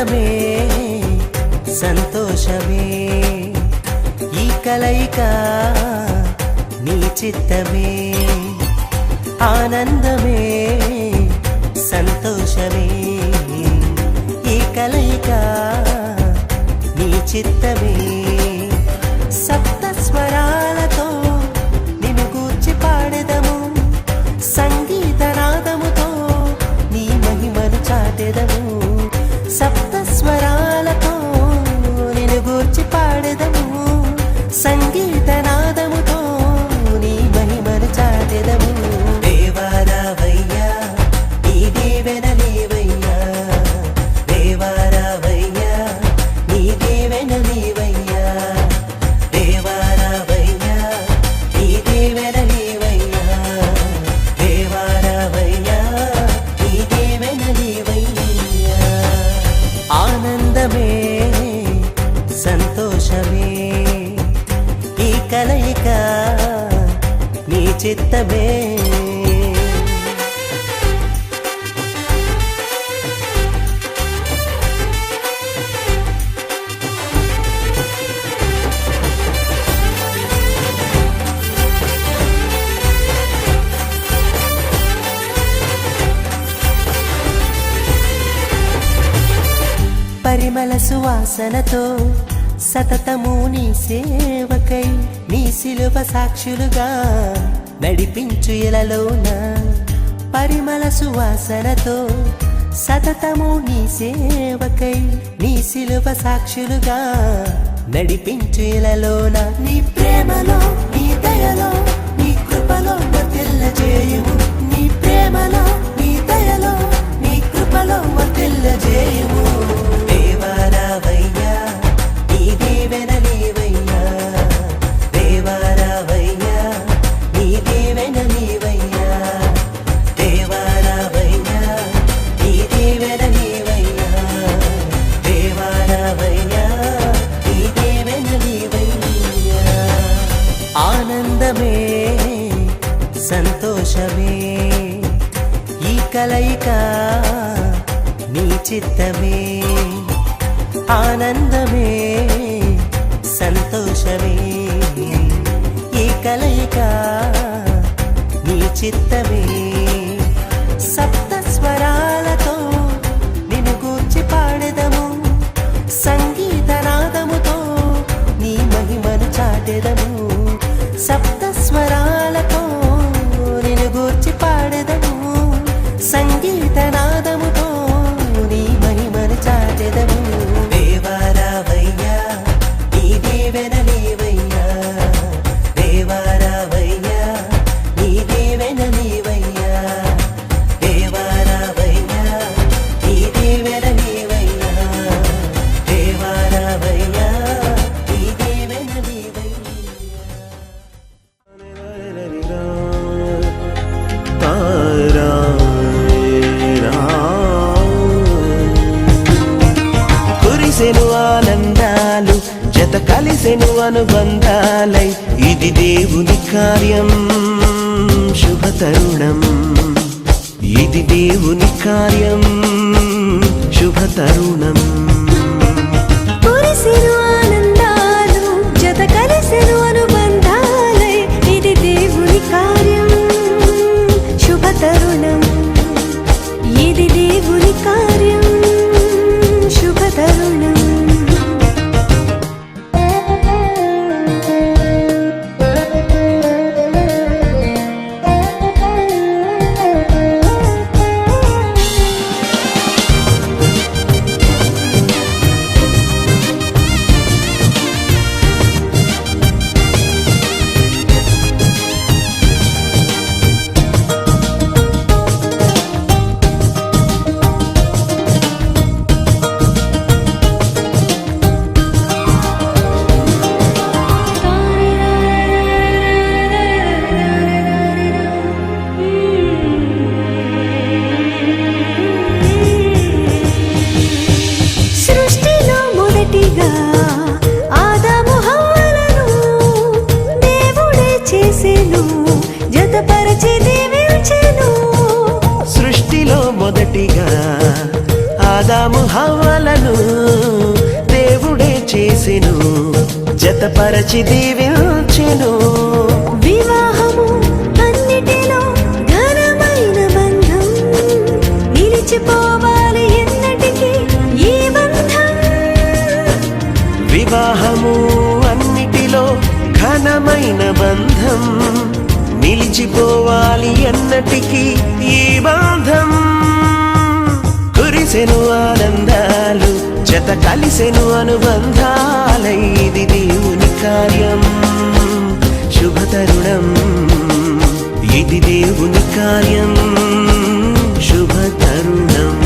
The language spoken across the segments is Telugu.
ఆనందమే సంతోషమే ఈ కలయిక నీ చిత్తమే ఆనందమే సంతోషమే ఈ కలయిక నీ చిత్తమే సప్త స్వరాలతో నిన్ను గూర్చి పాడెదము సంగీత నాదముతో నీ మహిమను చాటెదము సప్త స్వరాలతో నిన్ను గూర్చి పాడెదము సంగీత నాదముతో నీ మహిమను చాటెదము దేవా రావయ్యా నీ దీవెన నీవయ్యా దేవా రావయ్యా నీ దీవెన నీవయ్యా దేవా రావయ్యా నీ దీవెన నీవయ్యా దేవా రావయ్యా నీ దీవెన నీవయ్యా ఆనందమే సంతోషమే ఈ కలయిక నీ చిత్తమే పరిమళ సువాసనతో సతతము నీ సేవకై నీ శిలువ సాక్షులుగా నడిపించు ఇలలోన పరిమళ సువాసనతో సతతము నీ సేవకై నీ శిలువ సాక్షులుగా నడిపించు ఇలలోన నీ ప్రేమలో నీ దయలో నీ కృపలో వర్ధిల్లజేయుము నీ ప్రేమలో నీ దయలో నీ కృపలో వర్ధిల్లజేయుము దేవా రావయ్యా నీ దీవెన నీవయ్యా దేవా రావయ్యా నీ దీవెన నీవయ్యా దేవా రావయ్యా నీ దీవెన నీవయ్యా దేవా రావయ్యా నీ దీవెన నీవయ్యా ఆనందమే సంతోషమే ఈ కలయిక నీ చిత్తమే ఆనందమే సంతోషమే ఈ కలయిక నీ చిత్తమే సప్త స్వరాలతో నిన్ను గూర్చి పాడెదము సంగీత నాదముతో నీ మహిమను చాటెదము సప్త స్వరాలతో నిన్ను గూర్చి పాడెదము సంగీత నాదముతో నీ మహిమను చాటెదము దేవా రావయ్యా నీ దీవెన నీవయ్యా దేవా రావయ్యా నీ దీవెన నీవయ్యా దేవా రావయ్యా నీ దీవెన నీవయ్యా దేవా రావయ్యా నీ దీవెన నీవయ్యా కురిసెను ఆనందాలు జత కలిసెను అనుబంధాలై ఇది దేవుని కార్యం శుభ తరుణం ఇది దేవుని కార్యం శుభ తరుణం కురిసెను ఆనందాలు జత కలిసెను అనుబంధాలై ఇది దేవుని కార్యం శుభ తరుణం ఇది దేవుని కార్యం శుభ తరుణం మొదటిగా ఆదాము హవ్వలను జతపరచి దీవించెను. వివాహము అన్నిటిలో ఘనమైన బంధం, నిలిచిపోవాలి ఎన్నటికీ ఈ బంధం. వివాహము అన్నిటిలో ఘనమైన బంధం, నిలిచిపోవాలి ఎన్నటికీ ఈ బంధం. కురిసెను ఆనందాలు, జత కలిసెను అనుబంధాలై, ఇది దేవుని కార్యం శుభతరుణం. ఇది దేవుని కార్యం శుభతరుణం.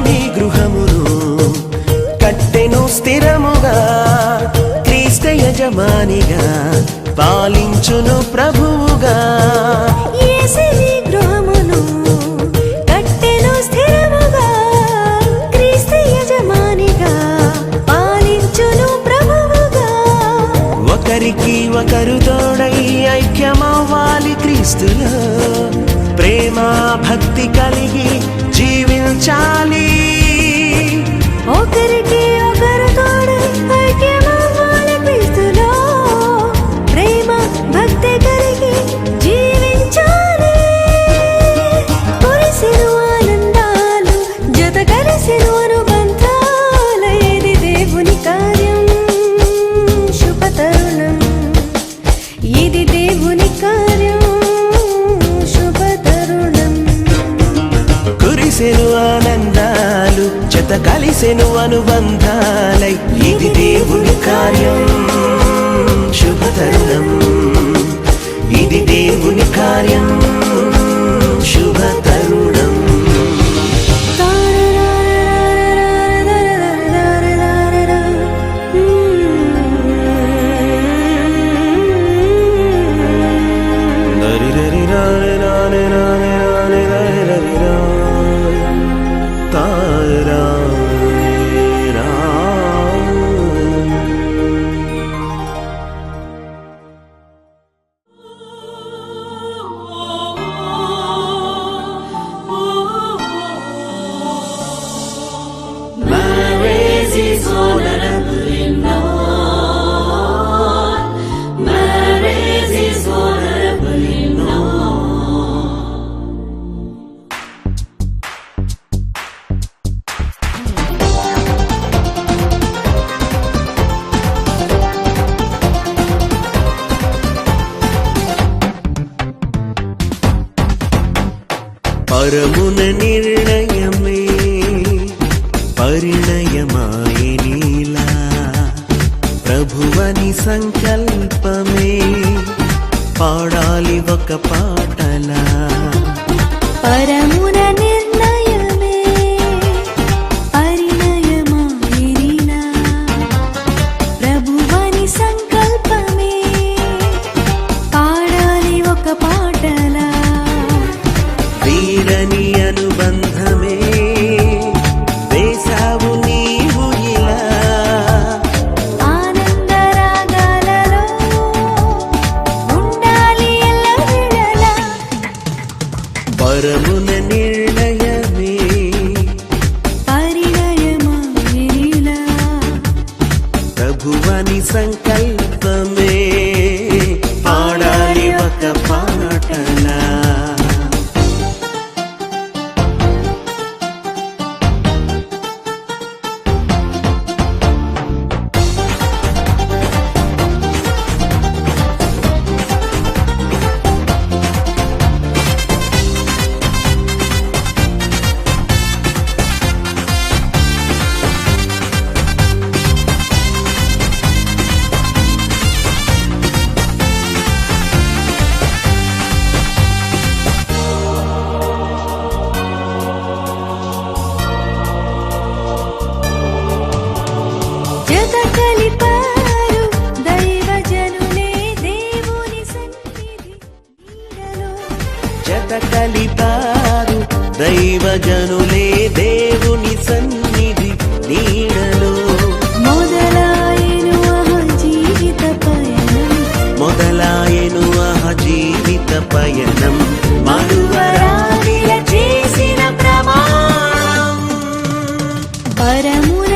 మీ గృహమును కట్టెను స్థిరముగా, క్రీస్తు యజమానిగా పాలించును ప్రభువుగా. యేసు మీ గృహమును కట్టెను స్థిరముగా, క్రీస్తు యజమానిగా పాలించును ప్రభువుగా. ఒకరికి ఒకరు తోడై ఐక్యమవ్వాలి క్రీస్తులో, ప్రేమ భక్తి కలిగి జీవించాలి. ఒకరికి ఒకరు తోడై ఐక్యమవ్వాలి క్రీస్తులో, ప్రేమ భక్తి కలిగి జీవించాలి. కురిసెను ఆనందాలు, జత కలిసెను అనుబంధాలు, ఇది దేవుని కార్యం శుభతరుణం. ఇది దేవుని కార్యం శుభతరుణం. కురిసెను ఆనందాలు, జత కలిసెను అనుబంధాలై, ఇది దేవుని కార్యం శుభతరుణం. ఇది దేవుని కార్యం శుభతరుణం. పరమున నిర్ణయమే పరిణయమాయనీలా, ప్రభువని సంకల్పమే పాడాలి ఒక పాటలా. పరమున నిర్ణయమే పరిణయమాయనీలా, ప్రభువని సంకల్పమే పాడాలి ఒక పాటలా. వీడని అనుబంధమే వేసావు నీవు ఇలా, ఆనందరాగాలలో ఉండాలి ఎల్లవేళలా. పరమున నిర్ణయమే పరిణయమాయనీలా, ప్రభువని సంకల్పమే పాడాలి ఒక పాటలా. కలిపారు దైవజనులే దేవుని సన్నిధి నీడలో. మొదలాయెను జీవిత పయనం మొదలాయెను జీవిత పయనం మరువరానిల చేసిన ప్రమాణం పరమున